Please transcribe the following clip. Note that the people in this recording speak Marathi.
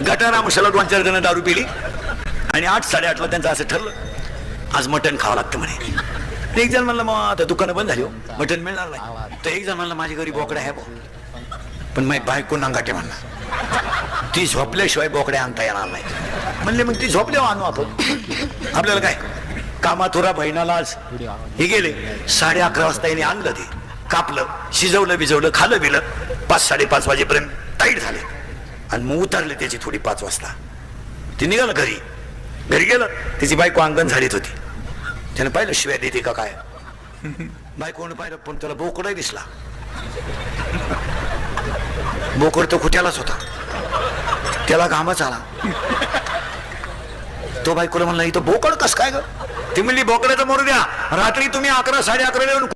गटारा मशाला 2-4 जण दारू पिली आणि 8-8:30ला त्यांचं असं ठरलं आज मटण खावं लागतं म्हणे. एक जण म्हणलं मग आता दुकानं बंद झाली हो, मटण मिळणार नाही. तर एक जण म्हणलं माझी घरी बोकड्या आहे पण माझी बायको नांगाटे म्हणणार ती झोपल्याशिवाय बोकड्या आणता येणार नाही. म्हणले मग ती झोपल्यावर आणू आपण, आपल्याला काय कामाथोरा बहिणाला आज हे गेले. 11:30 वाजता याने आणलं, ते कापलं, शिजवलं बिजवलं, खालं बिलं, 5-5:30 वाजेपर्यंत टाईट झाले आणि मग उतरले त्याची थोडी 5 वाजता. ती निघालं घरी गेलं, त्याची बायको अंगण झालीत होती. त्याने पाहिलं शिवाय देते का काय, बायकोने पाहिलं पण त्याला बोकडा दिसला. बोकड तो खुट्यालाच होता, त्याला घामच आला. तो बायकोला म्हणला इथं बोकड कस काय ग? ती म्हणली बोकड्याचं मरू द्या, रात्री तुम्ही 11-11:30 येऊन